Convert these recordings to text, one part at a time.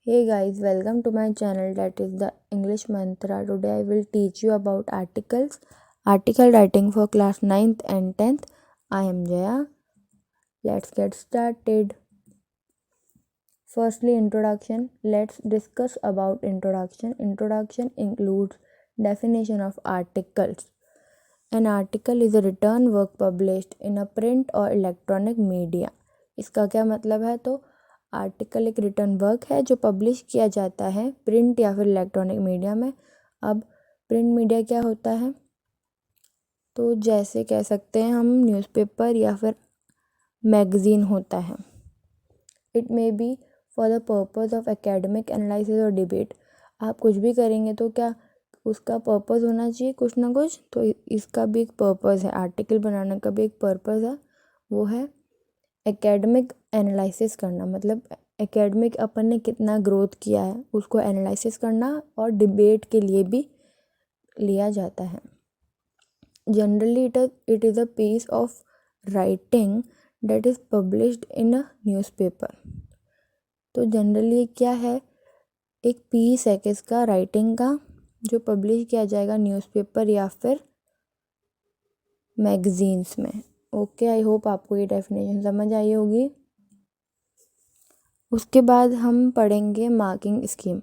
Hey guys, welcome to my channel that is the English Mantra. Today I will teach you about articles. Article writing for class 9th and 10th. I am Jaya. Let's get started. Firstly, introduction. Let's discuss about introduction. Introduction includes definition of articles. An article is a written work published in a print or electronic media. इसका क्या मतलब है? तो article एक written work है जो publish किया जाता है प्रिंट या फिर इलेक्ट्रॉनिक मीडिया में। अब प्रिंट मीडिया क्या होता है? तो जैसे कह सकते हैं हम न्यूज़पेपर या फिर मैगज़ीन होता है। It may be for the purpose of academic analysis और डिबेट। आप कुछ भी करेंगे तो क्या उसका पर्पज़ होना चाहिए कुछ ना कुछ, तो इसका भी एक पर्पज़ है। आर्टिकल बनाने का भी एक पर्पज़ है, वो है एकेडमिक एनालिसिस करना। मतलब एकेडमिक अपन ने कितना ग्रोथ किया है उसको एनालिसिस करना, और डिबेट के लिए भी लिया जाता है। Generally it is a piece of writing that is published in a newspaper. तो जनरली क्या है, एक पीस है किसका, राइटिंग का, जो पब्लिश किया जाएगा न्यूज़पेपर या फिर मैगज़ीन्स में। ओके, आई होप आपको ये डेफिनेशन समझ आई होगी। उसके बाद हम पढ़ेंगे मार्किंग स्कीम।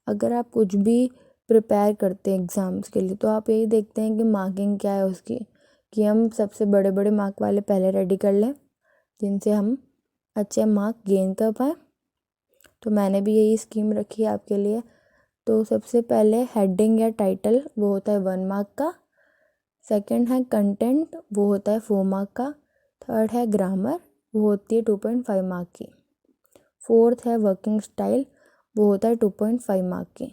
अगर आप कुछ भी प्रिपेयर करते हैं एग्ज़ाम्स के लिए तो आप यही देखते हैं कि मार्किंग क्या है उसकी, कि हम सबसे बड़े बड़े मार्क वाले पहले रेडी कर लें जिनसे हम अच्छे मार्क गेन कर पाएँ। तो मैंने भी यही स्कीम रखी है आपके लिए। तो सबसे पहले हेडिंग या टाइटल, वो होता है 1 मार्क का। सेकंड है कंटेंट, वो होता है 4 मार्क का। थर्ड है ग्रामर, वो होती है 2.5 मार्क की। फोर्थ है वर्किंग स्टाइल, वो होता है 2.5 मार्क की।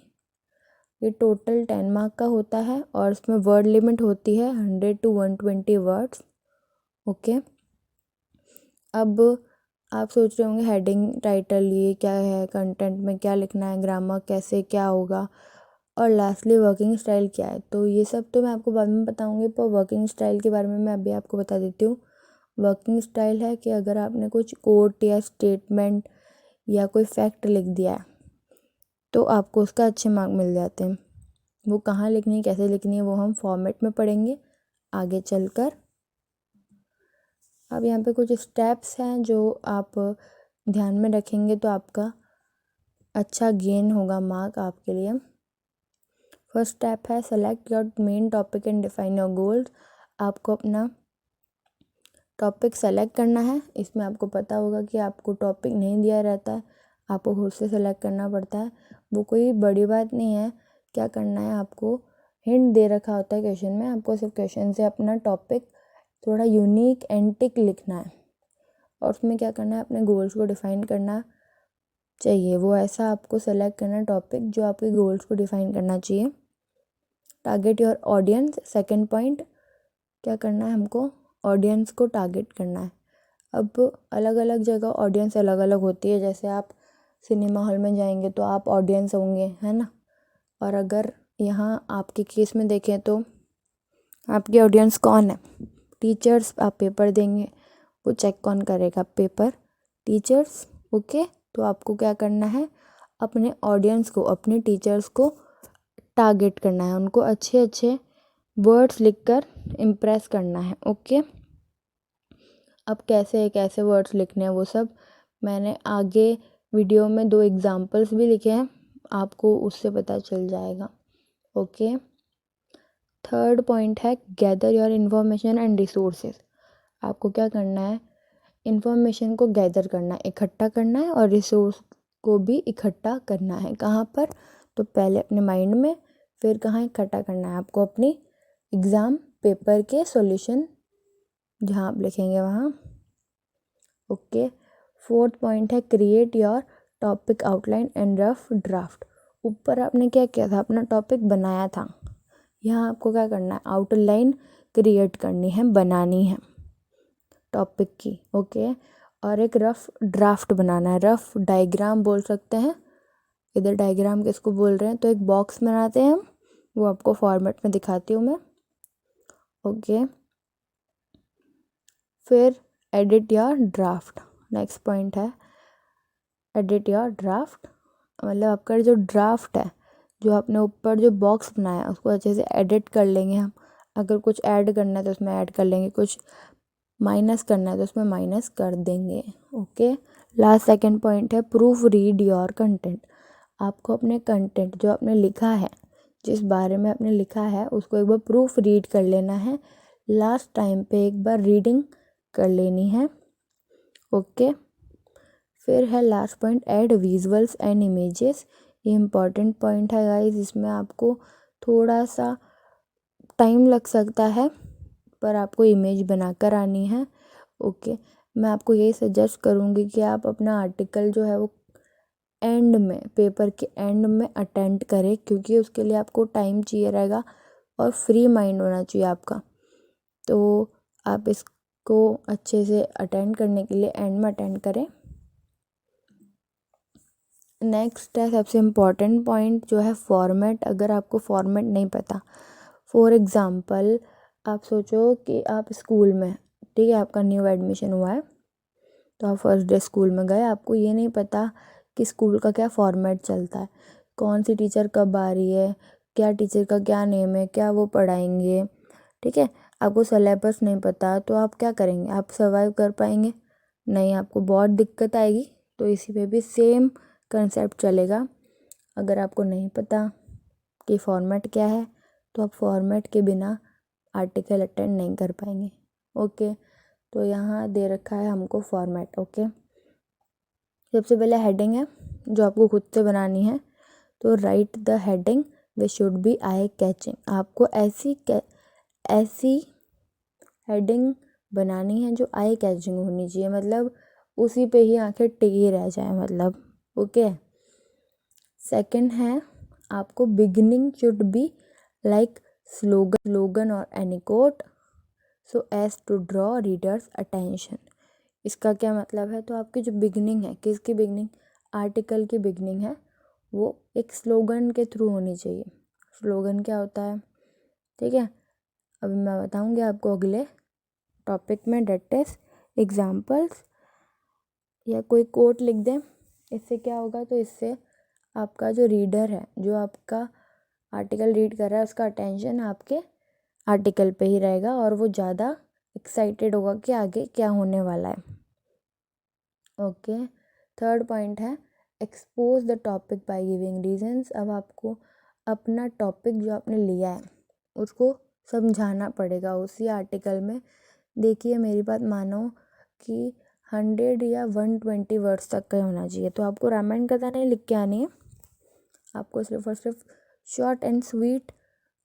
ये टोटल 10 मार्क का होता है, और इसमें वर्ड लिमिट होती है 100 to 120 वर्ड्स। ओके, अब आप सोच रहे होंगे हेडिंग, टाइटल ये क्या है, कंटेंट में क्या लिखना है, ग्रामर कैसे क्या होगा, और लास्टली वर्किंग स्टाइल क्या है। तो ये सब तो मैं आपको बाद में बताऊंगी, पर वर्किंग स्टाइल के बारे में मैं अभी आपको बता देती हूँ। वर्किंग स्टाइल है कि अगर आपने कुछ कोट या स्टेटमेंट या कोई फैक्ट लिख दिया है तो आपको उसका अच्छे मार्क मिल जाते हैं। वो कहाँ लिखनी है, कैसे लिखनी है, वो हम फॉर्मेट में पढ़ेंगे आगे चलकर। अब यहाँ पे कुछ स्टेप्स हैं जो आप ध्यान में रखेंगे तो आपका अच्छा गेन होगा मार्क आपके लिए। फर्स्ट स्टेप है select your main topic and define your goals. आपको अपना टॉपिक सेलेक्ट करना है। इसमें आपको पता होगा कि आपको टॉपिक नहीं दिया रहता है, आपको खुद से सेलेक्ट करना पड़ता है। वो कोई बड़ी बात नहीं है। क्या करना है, आपको हिंट दे रखा होता है क्वेश्चन में, आपको सिर्फ क्वेश्चन से अपना टॉपिक थोड़ा यूनिक एंटिक लिखना है, और उसमें क्या करना है, अपने गोल्स को डिफाइन करना चाहिए। वो ऐसा आपको सेलेक्ट करना है टॉपिक जो आपके गोल्स को डिफाइन करना चाहिए। Target your audience, second point, क्या करना है, हमको ऑडियंस को टारगेट करना है। अब अलग अलग जगह ऑडियंस अलग अलग होती है। जैसे आप सिनेमा हॉल में जाएंगे तो आप ऑडियंस होंगे, है ना। और अगर यहाँ आपके केस में देखें तो आपकी ऑडियंस कौन है, टीचर्स। आप पेपर देंगे, वो चेक कौन करेगा, पेपर, टीचर्स। ओके, तो आपको क्या करना है, अपने ऑडियंस को, अपने टीचर्स को टारगेट करना है, उनको अच्छे अच्छे वर्ड्स लिखकर इम्प्रेस करना है। ओके, अब कैसे वर्ड्स लिखने हैं वो सब मैंने आगे वीडियो में 2 एग्जाम्पल्स भी लिखे हैं, आपको उससे पता चल जाएगा। ओके, थर्ड पॉइंट है gather your information and resources. आपको क्या करना है, इन्फॉर्मेशन को गैदर करना है, इकट्ठा करना है, और रिसोर्स को भी इकट्ठा करना है। कहाँ पर, तो पहले अपने माइंड में, फिर कहाँ इकट्ठा करना है, आपको अपनी एग्ज़ाम पेपर के सॉल्यूशन जहाँ आप लिखेंगे वहाँ। ओके, फोर्थ पॉइंट है create your topic outline and rough draft. ऊपर आपने क्या किया था, अपना टॉपिक बनाया था, यहाँ आपको क्या करना है, आउटलाइन क्रिएट करनी है, बनानी है टॉपिक की। ओके, और एक रफ ड्राफ्ट बनाना है, रफ डायग्राम बोल सकते हैं। इधर डायग्राम किसको बोल रहे हैं, तो एक बॉक्स बनाते हैं हम, वो आपको फॉर्मेट में दिखाती हूँ मैं। ओके, फिर edit your draft, next point है एडिट योर ड्राफ्ट। मतलब आपका जो ड्राफ्ट है, जो आपने ऊपर जो बॉक्स बनाया उसको अच्छे से एडिट कर लेंगे हम। अगर कुछ ऐड करना है तो उसमें ऐड कर लेंगे, कुछ माइनस करना है तो उसमें माइनस कर देंगे। ओके, लास्ट सेकंड पॉइंट है प्रूफ रीड योर कंटेंट। आपको अपने कंटेंट जो आपने लिखा है, जिस बारे में आपने लिखा है, उसको एक बार प्रूफ रीड कर लेना है। लास्ट टाइम पे एक बार रीडिंग कर लेनी है। ओके, फिर है last point, add visuals and images. ये इम्पॉर्टेंट पॉइंट है गाइस, इसमें आपको थोड़ा सा टाइम लग सकता है पर आपको इमेज बनाकर आनी है। ओके, मैं आपको यही सजेस्ट करूँगी कि आप अपना आर्टिकल जो है वो एंड में, पेपर के एंड में अटेंड करें, क्योंकि उसके लिए आपको टाइम चाहिए रहेगा और फ्री माइंड होना चाहिए आपका। तो आप इसको अच्छे से अटेंड करने के लिए एंड में अटेंड करें। नेक्स्ट है सबसे इम्पॉर्टेंट पॉइंट जो है फॉर्मेट। अगर आपको फॉर्मेट नहीं पता, फॉर एग्ज़ाम्पल आप सोचो कि आप स्कूल में, ठीक है, आपका न्यू एडमिशन हुआ है तो आप फर्स्ट डे स्कूल में गए, आपको ये नहीं पता कि स्कूल का क्या फॉर्मेट चलता है, कौन सी टीचर कब आ रही है, क्या टीचर का क्या नेम है, क्या वो पढ़ाएंगे, ठीक है, आपको सिलेबस नहीं पता, तो आप क्या करेंगे? आप सर्वाइव कर पाएंगे? नहीं, आपको बहुत दिक्कत आएगी। तो इसी पे भी सेम कंसेप्ट चलेगा। अगर आपको नहीं पता कि फॉर्मेट क्या है तो आप फॉर्मेट के बिना आर्टिकल अटेंड नहीं कर पाएंगे। ओके, तो यहाँ दे रखा है हमको फॉर्मेट। ओके, सबसे पहले हेडिंग है जो आपको खुद से बनानी है। तो write the heading which should be eye catching. आपको ऐसी हेडिंग बनानी है जो आई कैचिंग होनी चाहिए, मतलब उसी पे ही आंखें टिकी रह जाए, मतलब। ओके, सेकंड है आपको beginning should be like slogan और any quote so as to draw readers attention. इसका क्या मतलब है? तो आपकी जो बिगनिंग है, किसकी बिगनिंग? आर्टिकल की बिगनिंग है, वो एक स्लोगन के थ्रू होनी चाहिए। स्लोगन क्या होता है, ठीक है, अभी मैं बताऊंगी आपको अगले टॉपिक में, डेट इज एग्जाम्पल्स, या कोई कोट लिख दें। इससे क्या होगा, तो इससे आपका जो रीडर है, जो आपका आर्टिकल रीड कर रहा है, उसका अटेंशन आपके आर्टिकल पे ही रहेगा और वो ज़्यादा एक्साइटेड होगा कि आगे क्या होने वाला है। ओके, थर्ड पॉइंट है expose the topic by giving reasons. अब आपको अपना टॉपिक जो आपने लिया है उसको समझाना पड़ेगा उसी आर्टिकल में। देखिए, मेरी बात मानो कि 100 या 120 वर्ड्स तक का होना चाहिए। तो आपको रामायण कथा नहीं लिख के आनी है, आपको सिर्फ और सिर्फ शॉर्ट एंड स्वीट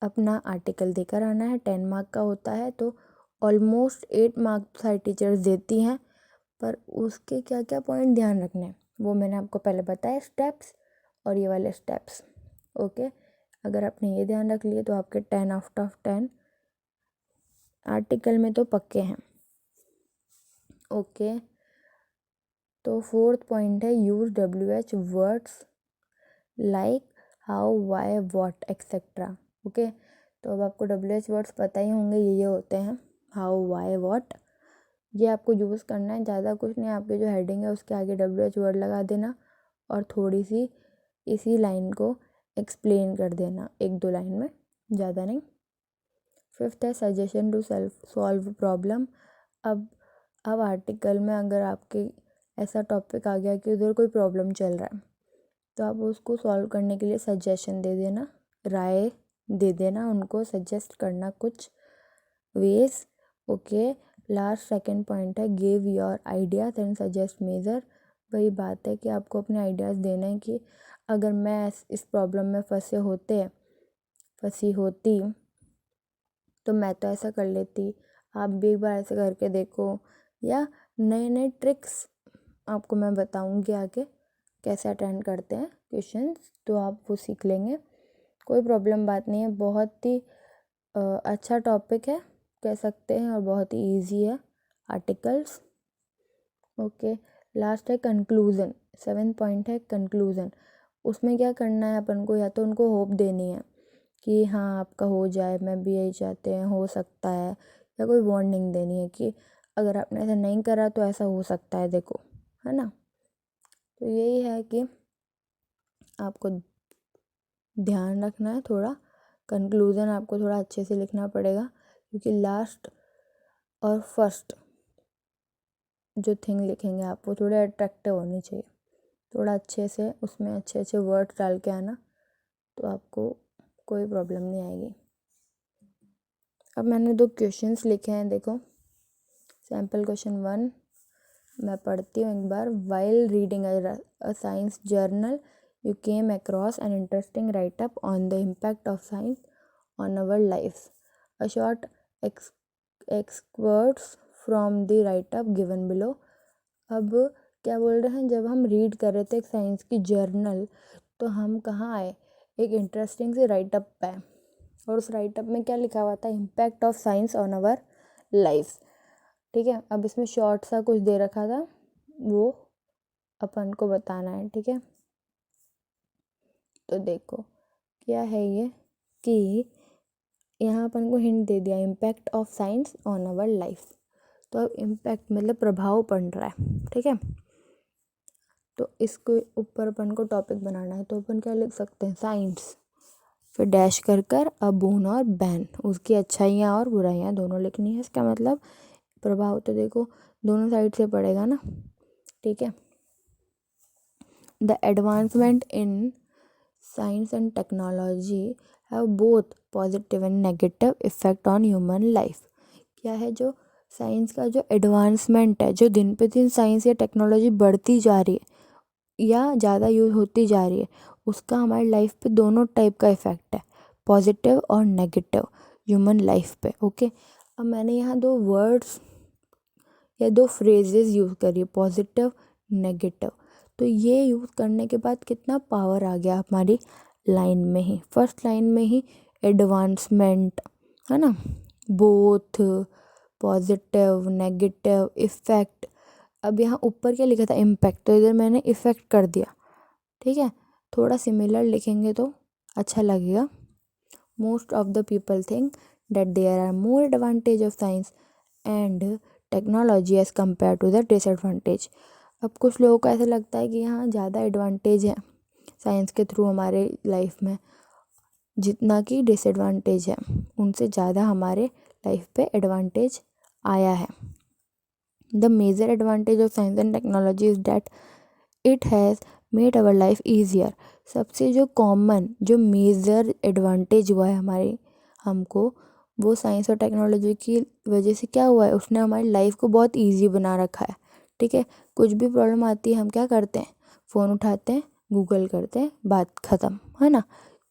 अपना आर्टिकल देकर आना है। 10 मार्क का होता है, तो ऑलमोस्ट 8 मार्क सारी टीचर्स देती हैं, पर उसके क्या क्या पॉइंट ध्यान रखने हैं वो मैंने आपको पहले बताया, स्टेप्स और ये वाले स्टेप्स। ओके, अगर आपने ये ध्यान रख लिए तो आपके 10 आउट ऑफ 10 आर्टिकल में तो पक्के हैं। ओके, तो फोर्थ पॉइंट है use WH words like how, why, what, etcetera. Okay, तो अब आपको WH वर्ड्स पता ही होंगे, ये होते हैं हाउ, वाई, व्हाट। ये आपको यूज़ करना है, ज़्यादा कुछ नहीं, आपके जो हेडिंग है उसके आगे WH वर्ड लगा देना और थोड़ी सी इसी लाइन को एक्सप्लेन कर देना, 1-2 लाइन में, ज़्यादा नहीं। फिफ्थ है सजेशन टू सॉल्व प्रॉब्लम। अब आर्टिकल में अगर आपके ऐसा टॉपिक आ गया कि उधर कोई प्रॉब्लम चल रहा है, तो आप उसको सॉल्व करने के लिए सजेशन दे देना, राय दे देना, उनको सजेस्ट करना कुछ ways. Okay, last second point है give your ideas and suggest measure. वही बात है कि आपको अपने आइडियाज़ देना है कि अगर मैं इस प्रॉब्लम में फंसी होती तो मैं तो ऐसा कर लेती, आप भी एक बार ऐसा करके देखो, या नए नए ट्रिक्स आपको मैं बताऊंगी आगे कैसे अटेंड करते हैं क्वेश्चंस, तो आप वो सीख लेंगे। कोई प्रॉब्लम बात नहीं है, बहुत ही अच्छा टॉपिक है कह सकते हैं और बहुत ही इजी है आर्टिकल्स। ओके, लास्ट है कंक्लूज़न। 7th पॉइंट है कंक्लूज़न। उसमें क्या करना है अपन को, या तो उनको होप देनी है कि हाँ आपका हो जाए, मैं भी यही चाहते हैं, हो सकता है, या कोई वार्निंग देनी है कि अगर आपने ऐसा नहीं करा तो ऐसा हो सकता है, देखो, है ना। तो यही है कि आपको ध्यान रखना है, थोड़ा कंक्लूज़न आपको थोड़ा अच्छे से लिखना पड़ेगा, क्योंकि लास्ट और फर्स्ट जो थिंग लिखेंगे आप वो थोड़े अट्रैक्टिव होनी चाहिए, थोड़ा अच्छे से उसमें अच्छे अच्छे वर्ड्स डाल के आना, तो आपको कोई प्रॉब्लम नहीं आएगी। अब मैंने 2 क्वेश्चंस लिखे हैं, देखो। सैम्पल क्वेश्चन 1 मैं पढ़ती हूँ एक बार। While reading a science journal you came across an interesting write up on the impact of science on our life. A short experts from the write up given below. अब क्या बोल रहे हैं, जब हम रीड कर रहे थे एक साइंस की जर्नल, तो हम कहाँ आए, एक इंटरेस्टिंग से राइट अप पे, और उस राइट अप में क्या लिखा हुआ था, impact of science on our life. ठीक है, अब इसमें शॉर्ट सा कुछ दे रखा था, वो अपन को बताना है। ठीक है, तो देखो क्या है ये, कि यहाँ अपन को हिंट दे दिया, impact of science on our life. तो अब इम्पैक्ट मतलब प्रभाव पड़ रहा है। ठीक है, तो इसके ऊपर अपन को टॉपिक बनाना है, तो अपन क्या लिख सकते हैं, साइंस, फिर डैश कर कर अ बून और बैन, उसकी अच्छाइयाँ और बुराइयाँ दोनों लिखनी है। इसका मतलब प्रभाव तो देखो दोनों साइड से पड़ेगा ना। ठीक है, the advancement in science and technology have both positive and negative effect on human life. क्या है, जो साइंस का जो एडवांसमेंट है, जो दिन पे दिन साइंस या टेक्नोलॉजी बढ़ती जा रही है या ज़्यादा यूज़ होती जा रही है, उसका हमारी लाइफ पे दोनों टाइप का इफ़ेक्ट है, पॉजिटिव और नेगेटिव ह्यूमन लाइफ पे। ओके, अब मैंने यहाँ 2 वर्ड्स या 2 फ्रेजेस यूज़ करी, पॉजिटिव नेगेटिव। तो ये यूज़ करने के बाद कितना पावर आ गया हमारी लाइन में ही, फर्स्ट लाइन में ही, एडवांसमेंट, है ना, बोथ, पॉजिटिव नेगेटिव इफ़ेक्ट। अब यहाँ ऊपर क्या लिखा था, इम्पैक्ट, तो इधर मैंने इफ़ेक्ट कर दिया। ठीक है, थोड़ा सिमिलर लिखेंगे तो अच्छा लगेगा। Most of the people think that there are more advantage of science and technology as compare to the disadvantage. अब कुछ लोगों को ऐसा लगता है कि यहाँ ज़्यादा एडवांटेज है साइंस के थ्रू हमारे लाइफ में, जितना कि डिसएडवांटेज है, उनसे ज़्यादा हमारे लाइफ पे एडवांटेज आया है। The major advantage of science and technology is that it has made our life easier. सबसे जो कॉमन, जो मेजर एडवांटेज हुआ है हमारे हमको, वो साइंस और टेक्नोलॉजी की वजह से क्या हुआ है, उसने हमारी लाइफ को बहुत इजी बना रखा है। ठीक है, कुछ भी प्रॉब्लम आती है हम क्या करते हैं, फ़ोन उठाते हैं, गूगल करते हैं, बात ख़त्म, है ना।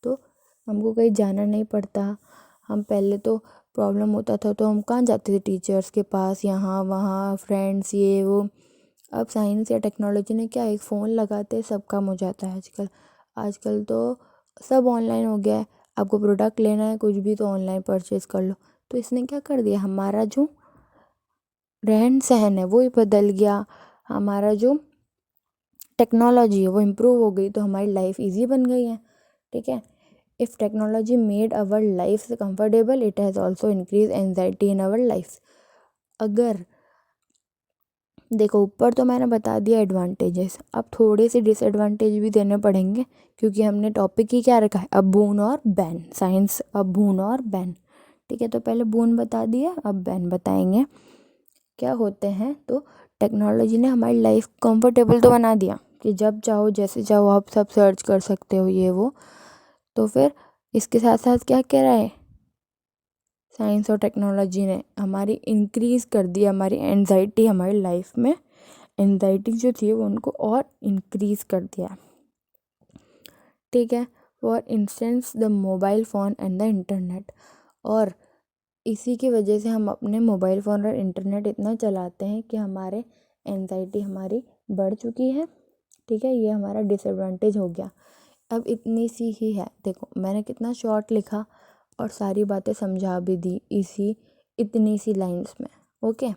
तो हमको कहीं जाना नहीं पड़ता। हम पहले तो प्रॉब्लम होता था तो हम कहाँ जाते थे, टीचर्स के पास, यहाँ वहाँ, फ्रेंड्स, ये वो। अब साइंस या टेक्नोलॉजी ने क्या, एक फ़ोन लगाते सब काम हो जाता है आजकल। आजकल तो सब ऑनलाइन हो गया है, आपको प्रोडक्ट लेना है कुछ भी तो ऑनलाइन परचेज़ कर लो। तो इसने क्या कर दिया, हमारा जो रहन सहन है वो ही बदल गया, हमारा जो टेक्नोलॉजी है वो इम्प्रूव हो गई, तो हमारी लाइफ ईजी बन गई है। ठीक है, if technology made our life comfortable it has also increase anxiety in our life. अगर देखो ऊपर तो मैंने बता दिया एडवांटेजेस, अब थोड़े से डिसएडवांटेज भी देने पड़ेंगे, क्योंकि हमने टॉपिक ही क्या रखा है, अब बून और बैन, साइंस अब बून और बैन। ठीक है, तो पहले बून बता दिया, अब बैन बताएंगे क्या होते हैं। तो टेक्नोलॉजी ने हमारी लाइफ कंफर्टेबल तो बना दिया कि जब चाहो जैसे चाहो आप सब सर्च कर सकते हो, ये वो। तो फिर इसके साथ साथ क्या कह रहा है, साइंस और टेक्नोलॉजी ने हमारी इंक्रीज़ कर दी हमारी एंजाइटी, हमारी लाइफ में एंजाइटी जो थी वो उनको और इंक्रीज़ कर दिया। ठीक है, for instance the mobile phone and the internet. और इसी की वजह से हम अपने मोबाइल फ़ोन और इंटरनेट इतना चलाते हैं कि हमारे एंजाइटी हमारी बढ़ चुकी है। ठीक है, ये हमारा डिसएडवांटेज हो गया। अब इतनी सी ही है, देखो मैंने कितना शॉर्ट लिखा और सारी बातें समझा भी दी इसी इतनी सी लाइंस में। ओके,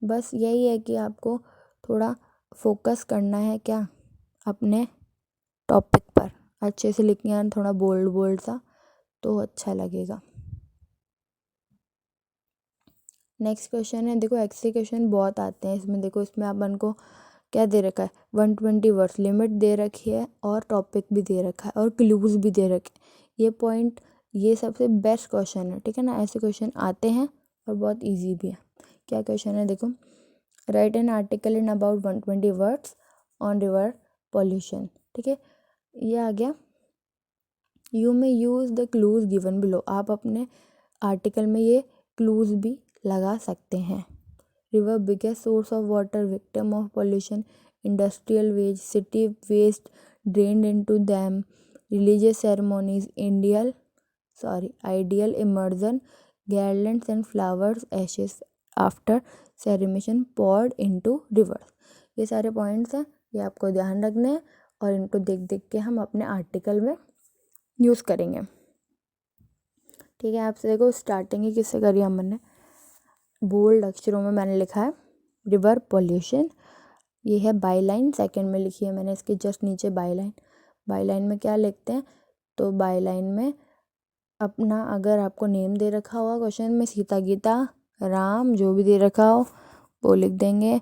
बस यही है कि आपको थोड़ा फोकस करना है क्या, अपने टॉपिक पर, अच्छे से लिखना है, थोड़ा बोल्ड बोल्ड सा, तो अच्छा लगेगा। नेक्स्ट क्वेश्चन है, देखो एक्स क्वेश्चन बहुत आते हैं इसमें। देखो इसमें अपन को क्या दे रखा है, 120 वर्ड्स लिमिट दे रखी है और टॉपिक भी दे रखा है और क्लूज भी दे रखे हैं। ये पॉइंट, ये सबसे बेस्ट क्वेश्चन है, ठीक है ना। ऐसे क्वेश्चन आते हैं और बहुत इजी भी है। क्या क्वेश्चन है देखो, right an article in about 120 words on river pollution, ठीक है, ये आ गया। You may use the clues given below, आप अपने आर्टिकल में ये क्लूज भी लगा सकते हैं। River biggest source of water, victim of pollution, industrial waste, city waste drained into them, religious ceremonies, ideal immersion, garlands and flowers, ashes after ceremony poured into rivers। ये सारे पॉइंट्स हैं, ये आपको ध्यान रखने हैं और इनको देख देख के हम अपने आर्टिकल में यूज़ करेंगे, ठीक है। आपसे देखो स्टार्टिंग ही किससे करी हमने, बोल्ड अक्षरों में मैंने लिखा है रिवर पॉल्यूशन, ये है बाई लाइन, सेकेंड में लिखी है मैंने इसके जस्ट नीचे बाई लाइन। बाई लाइन में क्या लिखते हैं, तो बाई लाइन में अपना, अगर आपको नेम दे रखा होगा क्वेश्चन में, सीता, गीता, राम, जो भी दे रखा हो वो लिख देंगे,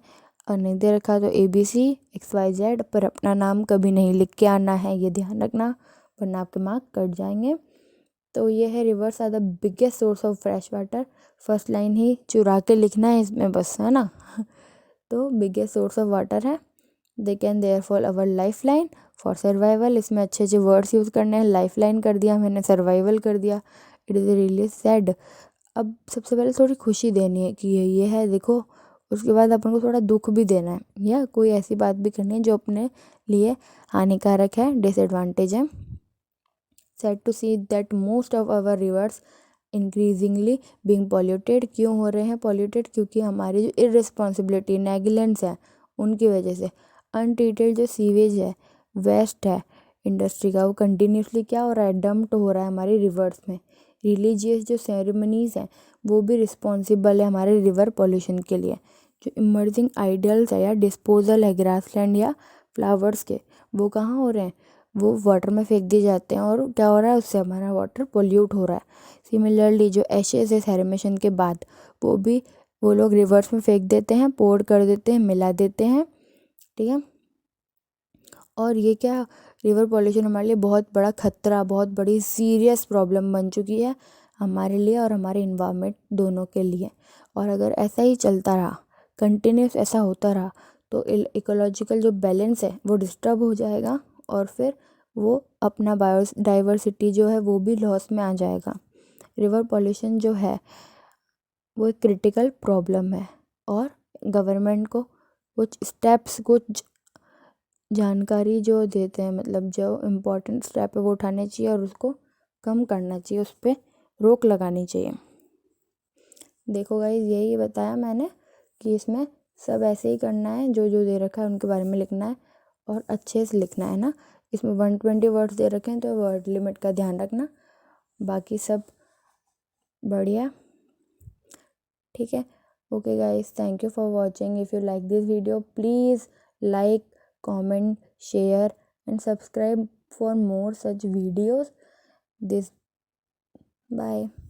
और नहीं दे रखा तो ABC XYZ, पर अपना नाम कभी नहीं लिख के आना है, ये ध्यान रखना, वरना आपके मार्क कट जाएंगे। तो ये है, rivers are the biggest source of fresh water, first line ही चुरा के लिखना है इसमें बस, है ना। तो बिगेस्ट सोर्स ऑफ वाटर है, they can there for our lifeline for survival, इसमें अच्छे अच्छे वर्ड्स यूज़ करने हैं, लाइफ लाइन कर दिया मैंने, सर्वाइवल कर दिया, इट इज़ रियली सैड। अब सबसे पहले थोड़ी खुशी देनी है कि ये है देखो, उसके बाद अपन को थोड़ा दुख भी देना है, या कोई ऐसी बात भी करनी है जो अपने लिए हानिकारक है, डिसएडवांटेज है। Sad to see that most of our rivers increasingly being polluted, क्यों हो रहे हैं पॉल्यूटेड, क्योंकि हमारी जो इररिस्पॉन्सिबिलिटी, नेग्लिजेंस है, उनकी वजह से। अनट्रीटेड जो सीवेज है, वेस्ट है इंडस्ट्री का, वो कंटिन्यूसली क्या हो रहा है, डंप्ड हो रहा है हमारे रिवर्स में। रिलीजियस जो सेरेमनीज़ हैं वो भी रिस्पॉन्सिबल है हमारे रिवर पॉल्यूशन के लिए। जो इमर्जिंग आइडियल्स है या डिस्पोजल है ग्रासलैंड या फ्लावर्स के, वो कहाँ हो रहे हैं, वो वाटर में फेंक दिए जाते हैं, और क्या हो रहा है, उससे हमारा वाटर पोल्यूट हो रहा है। सिमिलरली जो एशेज है सेरेमनी के बाद, वो भी वो लोग रिवर्स में फेंक देते हैं, पोर कर देते हैं, मिला देते हैं, ठीक है। और ये क्या, रिवर पॉल्यूशन हमारे लिए बहुत बड़ा खतरा, बहुत बड़ी सीरियस प्रॉब्लम बन चुकी है हमारे लिए और हमारे इन्वायरमेंट दोनों के लिए। और अगर ऐसा ही चलता रहा, कंटिन्यूस ऐसा होता रहा, तो इकोलॉजिकल जो बैलेंस है वो डिस्टर्ब हो जाएगा, और फिर वो अपना बायोडाइवर्सिटी जो है वो भी लॉस में आ जाएगा। रिवर पॉल्यूशन जो है वो एक क्रिटिकल प्रॉब्लम है, और गवर्नमेंट को कुछ स्टेप्स, कुछ जानकारी जो देते हैं, मतलब जो इम्पोर्टेंट स्टेप है वो उठाने चाहिए, और उसको कम करना चाहिए, उस पर रोक लगानी चाहिए। देखो गाइस, यही बताया मैंने कि इसमें सब ऐसे ही करना है, जो जो दे रखा है उनके बारे में लिखना है, और अच्छे से लिखना है ना। इसमें 120 वर्ड्स दे रखे हैं तो वर्ड लिमिट का ध्यान रखना, बाकी सब बढ़िया, ठीक है। Okay guys, thank you for watching. If you like this video, please like, comment, share and subscribe for more such videos. Bye.